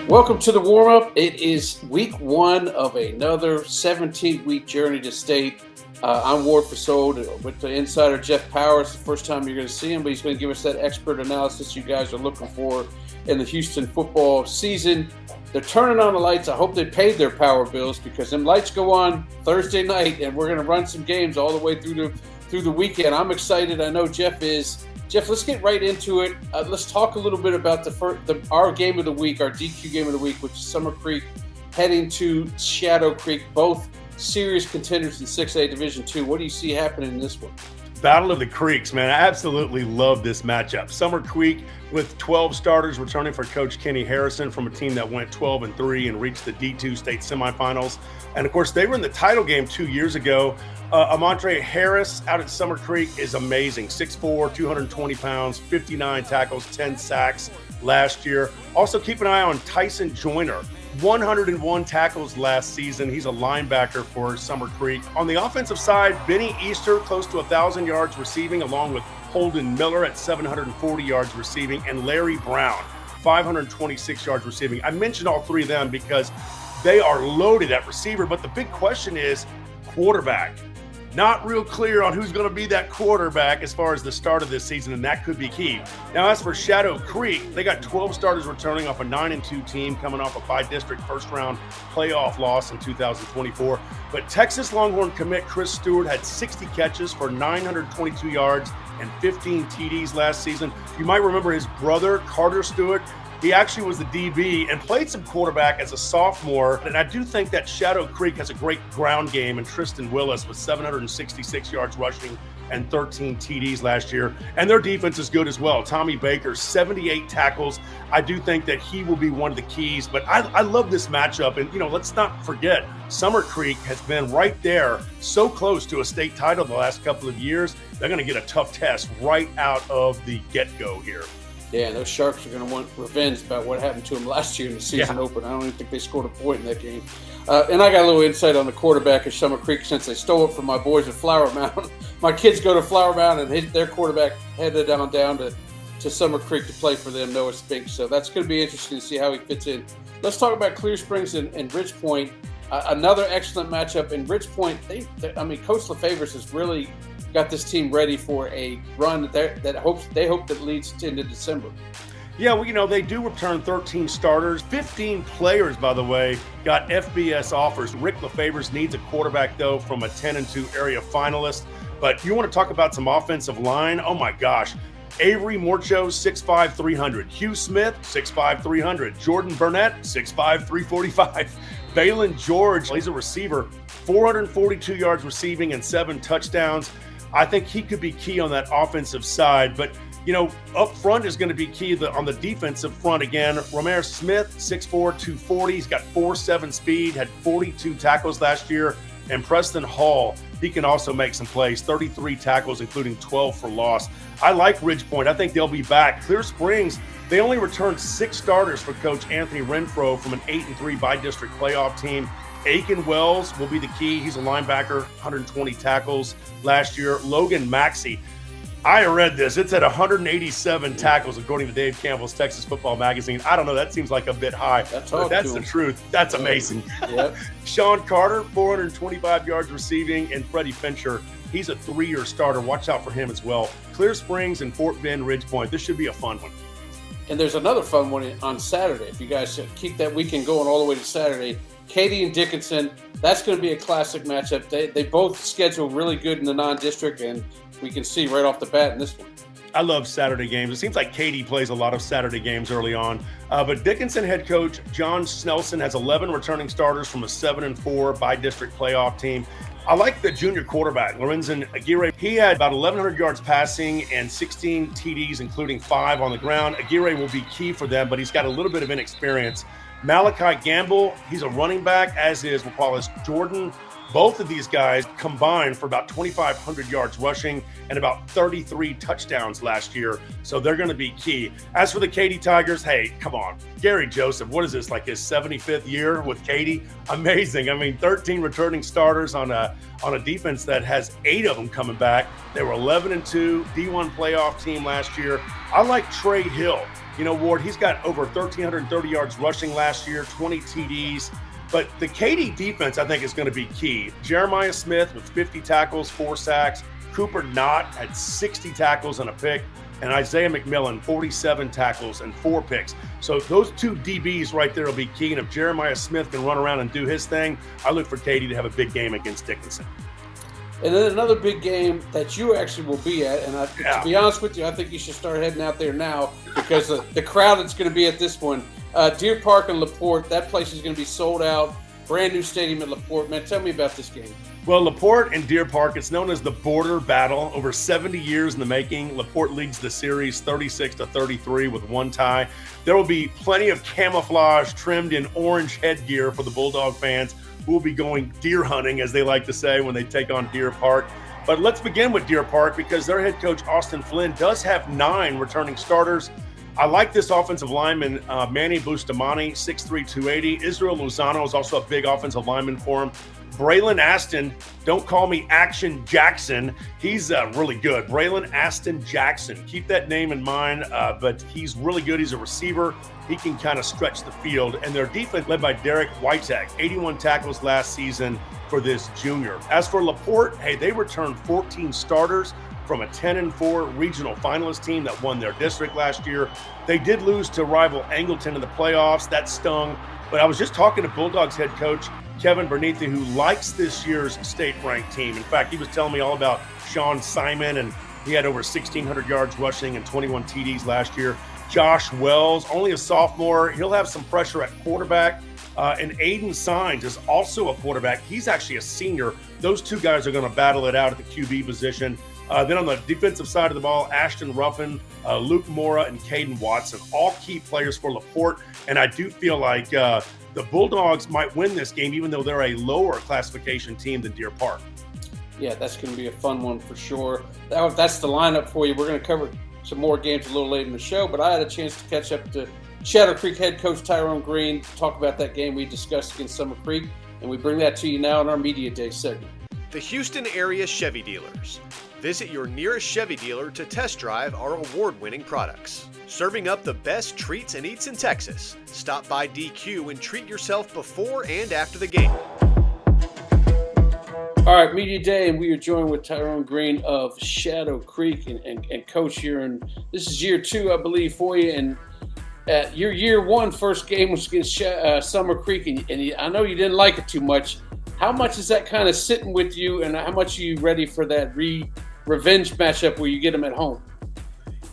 Welcome to the warm-up. It is week one of another 17-week journey to state. I'm Ward Fasold with the insider Jeff Powers. The first time you're going to see him, but he's going to give us that expert analysis you guys are looking for in the Houston football season. They're turning on the lights. I hope they paid their power bills because them lights go on Thursday night, and we're going to run some games all the way through the weekend. I'm excited. I know Jeff is. Jeff, let's get right into it. Let's talk a little bit about our game of the week, our DQ game of the week, which is Summer Creek heading to Shadow Creek, both serious contenders in 6A Division II. What do you see happening in this one? Battle of the Creeks, man. I absolutely love this matchup. Summer Creek with 12 starters returning for Coach Kenny Harrison from a team that went 12-3 and reached the D2 state semifinals. And of course, they were in the title game 2 years ago. Amontre Harris out at Summer Creek is amazing. 6'4", 220 pounds, 59 tackles, 10 sacks last year. Also keep an eye on Tyson Joyner. 101 tackles last season. He's a linebacker for Summer Creek. On the offensive side, Benny Easter close to 1,000 yards receiving, along with Holden Miller at 740 yards receiving, and Larry Brown, 526 yards receiving. I mentioned all three of them because they are loaded at receiver, but the big question is quarterback. Not real clear on who's going to be that quarterback as far as the start of this season, and that could be key. Now, as for Shadow Creek, they got 12 starters returning off a 9-2 team coming off a by-district first-round playoff loss in 2024. But Texas Longhorn commit Chris Stewart had 60 catches for 922 yards and 15 TDs last season. You might remember his brother, Carter Stewart. He actually was the DB and played some quarterback as a sophomore. And I do think that Shadow Creek has a great ground game, and Tristan Willis with 766 yards rushing and 13 TDs last year. And their defense is good as well. Tommy Baker, 78 tackles. I do think that he will be one of the keys. But I love this matchup. And, let's not forget, Summer Creek has been right there, so close to a state title the last couple of years. They're going to get a tough test right out of the get-go here. Yeah, those Sharks are going to want revenge about what happened to them last year in the season opener. I don't even think they scored a point in that game. And I got a little insight on the quarterback at Summer Creek since they stole it from my boys at Flower Mound. My kids go to Flower Mound, and their quarterback headed down to Summer Creek to play for them, Noah Spinks. So that's going to be interesting to see how he fits in. Let's talk about Clear Springs and Ridge Point. Another excellent matchup. In Ridge Point, Coach LaFavors has really got this team ready for a run that hope that leads into December. Yeah, well, they do return 13 starters. 15 players, by the way, got FBS offers. Rick LaFavors needs a quarterback, though, from a 10-2 area finalist. But you want to talk about some offensive line? Oh, my gosh. Avery Morcho, 6'5", 300. Hugh Smith, 6'5", 300. Jordan Burnett, 6'5", 345. Balin George, he's a receiver, 442 yards receiving and 7 touchdowns. I think he could be key on that offensive side, but up front is going to be key on the defensive front again. Romare Smith, 6'4", 240. He's got 4.7 speed, had 42 tackles last year. And Preston Hall, he can also make some plays, 33 tackles, including 12 for loss. I like Ridge Point. I think they'll be back. Clear Springs, they only returned 6 starters for Coach Anthony Renfro from an 8-3 by-district playoff team. Aiken Wells will be the key. He's a linebacker, 120 tackles last year. Logan Maxey, I read this. It's at 187 tackles, according to Dave Campbell's Texas Football Magazine. I don't know. That seems like a bit high. That's the truth. That's amazing. Yep. Sean Carter, 425 yards receiving, and Freddie Fincher, he's a 3-year starter. Watch out for him as well. Clear Springs and Fort Bend Ridge Point. This should be a fun one. And there's another fun one on Saturday. If you guys keep that weekend going all the way to Saturday, Katy and Dickinson, that's going to be a classic matchup. They both schedule really good in the non-district, and we can see right off the bat in this one. I love Saturday games. It seems like Katy plays a lot of Saturday games early on. But Dickinson head coach John Snelson has 11 returning starters from a 7-4 by-district playoff team. I like the junior quarterback, Lorenzen Aguirre. He had about 1,100 yards passing and 16 TDs, including 5 on the ground. Aguirre will be key for them, but he's got a little bit of inexperience. Malachi Gamble, he's a running back, as is, we'll call this Jordan Both of these guys combined for about 2,500 yards rushing and about 33 touchdowns last year. So they're going to be key. As for the Katy Tigers, hey, come on. Gary Joseph, what is this, like his 75th year with Katy? Amazing. I mean, 13 returning starters on a defense that has 8 of them coming back. They were 11-2, D1 playoff team last year. I like Trey Hill. You know, Ward, he's got over 1,330 yards rushing last year, 20 TDs. But the Katy defense, I think, is going to be key. Jeremiah Smith with 50 tackles, 4 sacks. Cooper Knott had 60 tackles and a pick. And Isaiah McMillan, 47 tackles and 4 picks. So those 2 DBs right there will be key. And if Jeremiah Smith can run around and do his thing, I look for Katy to have a big game against Dickinson. And then another big game that you actually will be at, and to be honest with you, I think you should start heading out there now because the crowd that's going to be at this one, Deer Park and LaPorte, that place is going to be sold out. Brand new stadium at LaPorte. Man, tell me about this game. Well, LaPorte and Deer Park, it's known as the Border Battle. Over 70 years in the making, LaPorte leads the series 36-33 with 1 tie. There will be plenty of camouflage trimmed in orange headgear for the Bulldog fans who will be going deer hunting, as they like to say, when they take on Deer Park. But let's begin with Deer Park because their head coach, Austin Flynn, does have 9 returning starters. I like this offensive lineman, Manny Bustamante, 6'3", 280. Israel Lozano is also a big offensive lineman for him. Braylon Aston, don't call me Action Jackson. He's really good. Braylon Aston Jackson. Keep that name in mind, but he's really good. He's a receiver. He can kind of stretch the field. And their defense led by Derek Whitek, 81 tackles last season for this junior. As for LaPorte, hey, they returned 14 starters from a 10-4 regional finalist team that won their district last year. They did lose to rival Angleton in the playoffs. That stung. But I was just talking to Bulldogs head coach Kevin Bernitha, who likes this year's state-ranked team. In fact, he was telling me all about Sean Simon, and he had over 1,600 yards rushing and 21 TDs last year. Josh Wells, only a sophomore. He'll have some pressure at quarterback. And Aiden Sines is also a quarterback. He's actually a senior. Those 2 guys are going to battle it out at the QB position. Then on the defensive side of the ball, Ashton Ruffin, Luke Mora, and Caden Watson, all key players for LaPorte. And I do feel like the Bulldogs might win this game, even though they're a lower classification team than Deer Park. Yeah, that's going to be a fun one for sure. That's the lineup for you. We're going to cover some more games a little later in the show, but I had a chance to catch up to Shadow Creek head coach Tyrone Green, talk about that game we discussed against Summer Creek, and we bring that to you now in our Media Day segment. The Houston area Chevy dealers. Visit your nearest Chevy dealer to test drive our award-winning products. Serving up the best treats and eats in Texas. Stop by DQ and treat yourself before and after the game. All right, Media Day, and we are joined with Tyrone Green of Shadow Creek and coach here. And this is year 2, I believe, for you. And your year 1 first game was against Summer Creek, and I know you didn't like it too much. How much is that kind of sitting with you, and how much are you ready for that revenge matchup where you get them at home?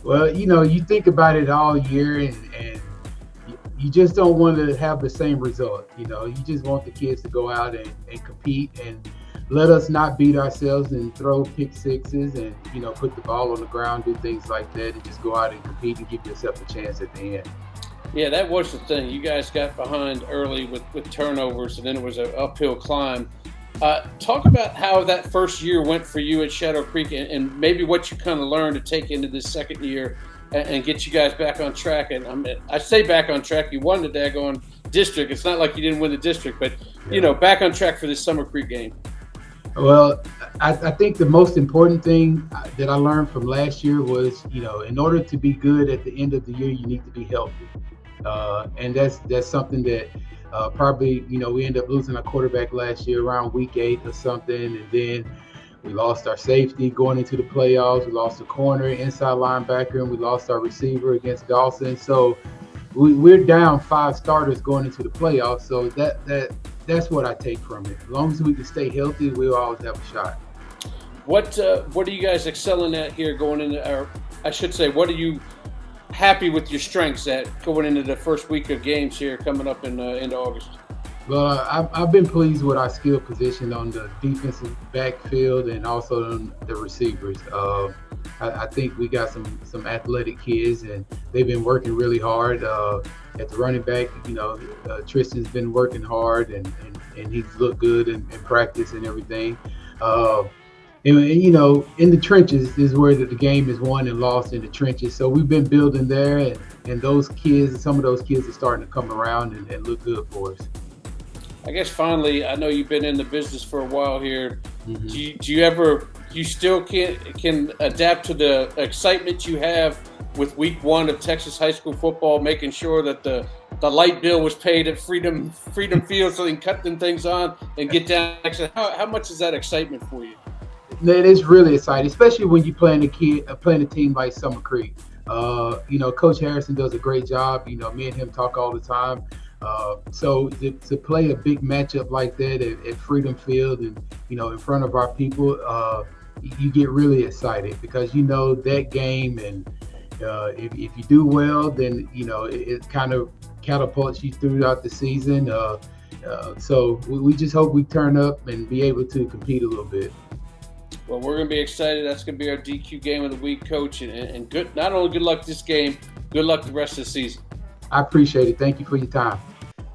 Well, you know, you think about it all year, and you just don't want to have the same result. You know, you just want the kids to go out and compete and let us not beat ourselves and throw pick sixes and, you know, put the ball on the ground, do things like that, and just go out and compete and give yourself a chance at the end. Yeah, that was the thing. You guys got behind early with turnovers, and then it was an uphill climb. Talk about how that first year went for you at Shadow Creek and maybe what you kind of learned to take into this second year and get you guys back on track. And I say back on track. You won the daggone district. It's not like you didn't win the district, but, you know, back on track for this Summer Creek game. Well, I think the most important thing that I learned from last year was, you know, in order to be good at the end of the year, you need to be healthy. And that's something that probably, you know, we ended up losing our quarterback last year around week 8 or something. And then we lost our safety going into the playoffs. We lost the corner, inside linebacker, and we lost our receiver against Dawson. So we're down 5 starters going into the playoffs. So that's what I take from it. As long as we can stay healthy, we'll always have a shot. What are you guys excelling at here going into, or I should say, what are you happy with your strengths at going into the first week of games here coming up in August? Well, I've been pleased with our skill position on the defensive backfield and also on the receivers. I think we got some athletic kids, and they've been working really hard. At the running back, you know, Tristan's been working hard, and and he's looked good in practice and everything. And you know, in the trenches is where the game is won and lost, in the trenches. So we've been building there, and those kids, some of those kids are starting to come around and look good for us. I guess finally, I know you've been in the business for a while here. Mm-hmm. Do you still can adapt to the excitement you have with week one of Texas high school football, making sure that the light bill was paid at Freedom Field so they can cut them things on and get down? How much is that excitement for you? It is really exciting, especially when you're playing a team like Summer Creek. You know, Coach Harrison does a great job. You know, me and him talk all the time. So to play a big matchup like that at Freedom Field and, you know, in front of our people, you get really excited because you know that game, and if you do well, then you know it kind of catapults you throughout the season. So we just hope we turn up and be able to compete a little bit. Well, we're going to be excited. That's going to be our DQ game of the week, Coach. And good. Not only good luck this game, good luck the rest of the season. I appreciate it. Thank you for your time.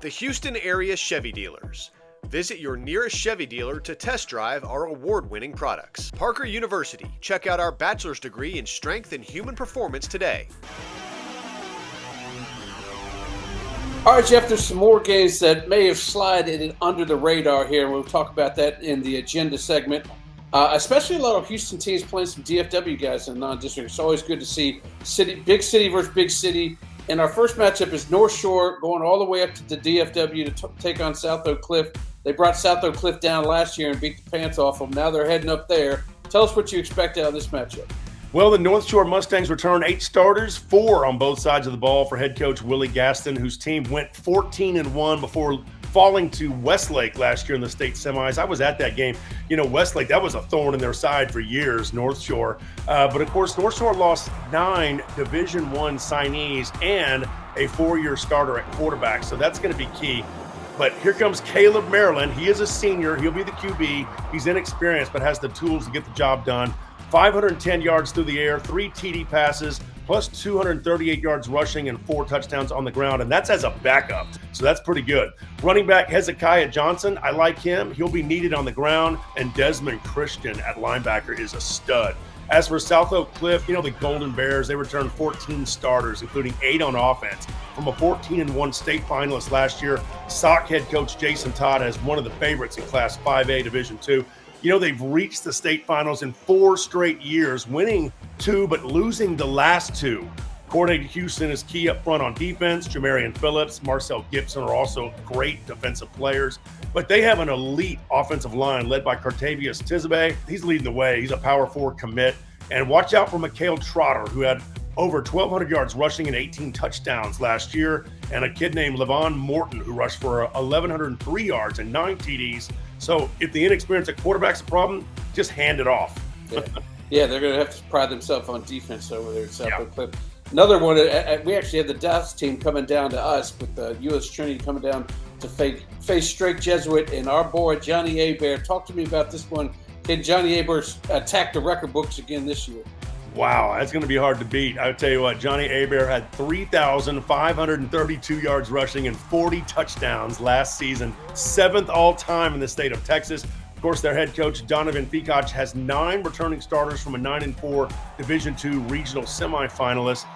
The Houston area Chevy dealers. Visit your nearest Chevy dealer to test drive our award-winning products. Parker University. Check out our bachelor's degree in strength and human performance today. All right, Jeff, there's some more games that may have slid under the radar here. We'll talk about that in the agenda segment. Especially a lot of Houston teams playing some DFW guys in the non-district. It's always good to see big city versus big city. And our first matchup is North Shore going all the way up to the DFW to take on South Oak Cliff. They brought South Oak Cliff down last year and beat the pants off them. Now they're heading up there. Tell us what you expect out of this matchup. Well, the North Shore Mustangs return 8 starters, 4 on both sides of the ball for head coach Willie Gaston, whose team went 14-1 before falling to Westlake last year in the state semis. I was at that game. You know, Westlake, that was a thorn in their side for years, North Shore. But of course, North Shore lost 9 Division I signees and a 4-year starter at quarterback. So that's going to be key. But here comes Caleb Maryland. He is a senior. He'll be the QB. He's inexperienced, but has the tools to get the job done. 510 yards through the air, 3 TD passes, plus 238 yards rushing and 4 touchdowns on the ground, and that's as a backup, so that's pretty good. Running back Hezekiah Johnson, I like him. He'll be needed on the ground, and Desmond Christian at linebacker is a stud. As for South Oak Cliff, you know, the Golden Bears, they returned 14 starters, including 8 on offense. From a 14-1 state finalist last year, SOC head coach Jason Todd has one of the favorites in Class 5A Division II. You know, they've reached the state finals in 4 straight years, winning 2 but losing the last 2. Coordinator Houston is key up front on defense. Jamarian Phillips, Marcel Gibson are also great defensive players. But they have an elite offensive line led by Cartavius Tizabe. He's leading the way. He's a power forward commit. And watch out for Mikhail Trotter, who had over 1,200 yards rushing and 18 touchdowns last year, and a kid named Levon Morton, who rushed for 1,103 yards and 9 TDs. So if the inexperience at quarterback's a problem, just hand it off. Yeah, they're going to have to pride themselves on defense over there at South Oak Cliff. Another one, we actually had the Dallas team coming down to us with the U.S. Trinity coming down to face Strake Jesuit and our boy Johnny Abear. Talk to me about this one. Can Johnny Abear attack the record books again this year? Wow, that's going to be hard to beat. I tell you what, Johnny Abear had 3,532 yards rushing and 40 touchdowns last season, 7th all-time in the state of Texas. Of course, their head coach, Donovan Fekoch, has 9 returning starters from a 9-4 Division II regional semifinalist.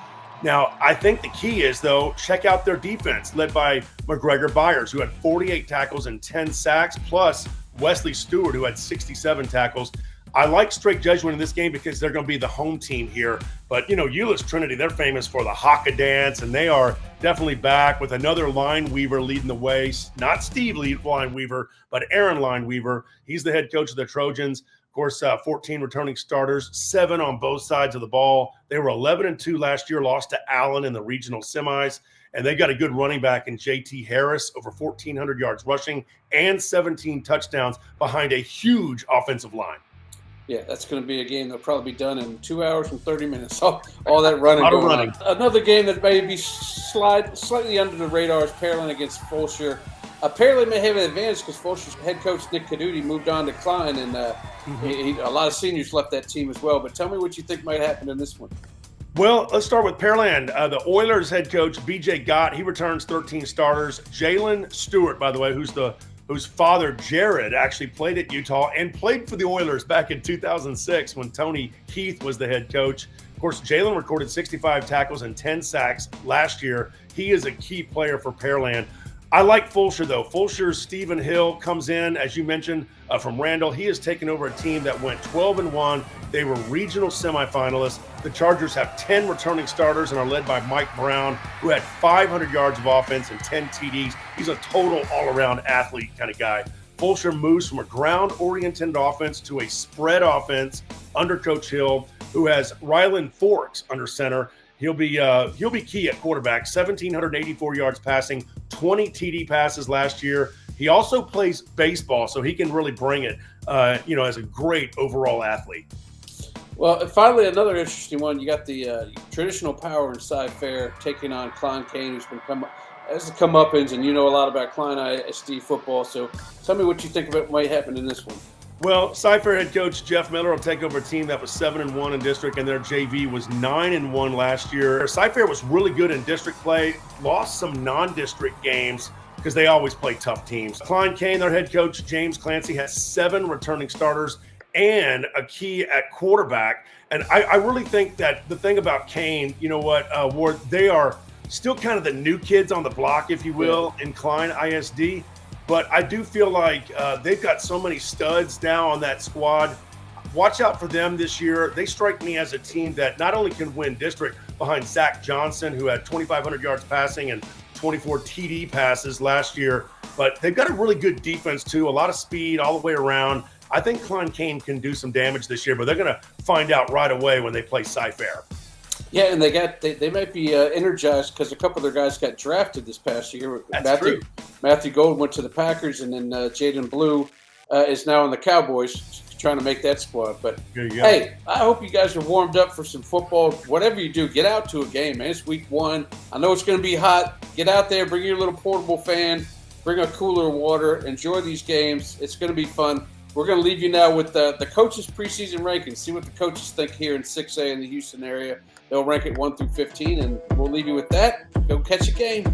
Now, I think the key is, though, check out their defense, led by McGregor Byers, who had 48 tackles and 10 sacks, plus Wesley Stewart, who had 67 tackles. I like Strake Jesuit in this game because they're going to be the home team here. But, you know, Euless Trinity, they're famous for the Haka dance, and they are definitely back with another line weaver leading the way. Not Steve line weaver, but Aaron line weaver. He's the head coach of the Trojans. Of course, 14 returning starters, 7 on both sides of the ball. They were 11-2 last year, lost to Allen in the regional semis. And they got a good running back in J.T. Harris, over 1,400 yards rushing and 17 touchdowns behind a huge offensive line. Yeah, that's going to be a game that'll probably be done in 2 hours and 30 minutes. All that running. A lot of running. Another game that may be slightly under the radar is Pearland against Fulshear. Pearland may have an advantage because Fulshear's head coach Nick Caduti moved on to Klein, and a lot of seniors left that team as well. But tell me what you think might happen in this one. Well, let's start with Pearland. The Oilers head coach, B.J. Gott, he returns 13 starters. Jalen Stewart, by the way, who's the whose father, Jared, actually played at Utah and played for the Oilers back in 2006 when Tony Heath was the head coach. Of course, Jalen recorded 65 tackles and 10 sacks last year. He is a key player for Pearland. I like Fulshear, though. Fulshear's Stephen Hill comes in, as you mentioned, from Randall. He has taken over a team that went 12-1. They were regional semifinalists. The Chargers have 10 returning starters and are led by Mike Brown, who had 500 yards of offense and 10 TDs. He's a total all-around athlete kind of guy. Fulshear moves from a ground-oriented offense to a spread offense under Coach Hill, who has Ryland Forks under center. He'll be key at quarterback. 1,784 yards passing, 20 TD passes last year. He also plays baseball, so he can really bring it. As a great overall athlete. Well, finally, another interesting one. You got the traditional power in Cy-Fair taking on Klein Kane, who's been as a comeuppance, and you know a lot about Klein ISD football. So tell me what you think about what might happen in this one. Well, Cy-Fair head coach Jeff Miller will take over a team that was 7-1 in district, and their JV was 9-1 last year. Cy-Fair was really good in district play, lost some non-district games because they always play tough teams. Klein Kane, their head coach James Clancy, has 7 returning starters and a key at quarterback. And I really think that the thing about Kane, you know what, Ward, they are still kind of the new kids on the block, if you will, in Klein ISD. But I do feel like they've got so many studs now on that squad. Watch out for them this year. They strike me as a team that not only can win district behind Zach Johnson, who had 2,500 yards passing and 24 TD passes last year, but they've got a really good defense too, a lot of speed all the way around. I think Klein Kane can do some damage this year, but they're going to find out right away when they play Cy-Fair. Yeah, and they might be energized because a couple of their guys got drafted this past year. That's true. Matthew Gold went to the Packers, and then Jaden Blue is now on the Cowboys, trying to make that squad. But hey, I hope you guys are warmed up for some football. Whatever you do, get out to a game, man. It's week 1. I know it's going to be hot. Get out there, bring your little portable fan, bring a cooler of water, enjoy these games. It's going to be fun. We're going to leave you now with the coaches' preseason rankings. See what the coaches think here in 6A in the Houston area. They'll rank it 1 through 15, and we'll leave you with that. Go catch a game.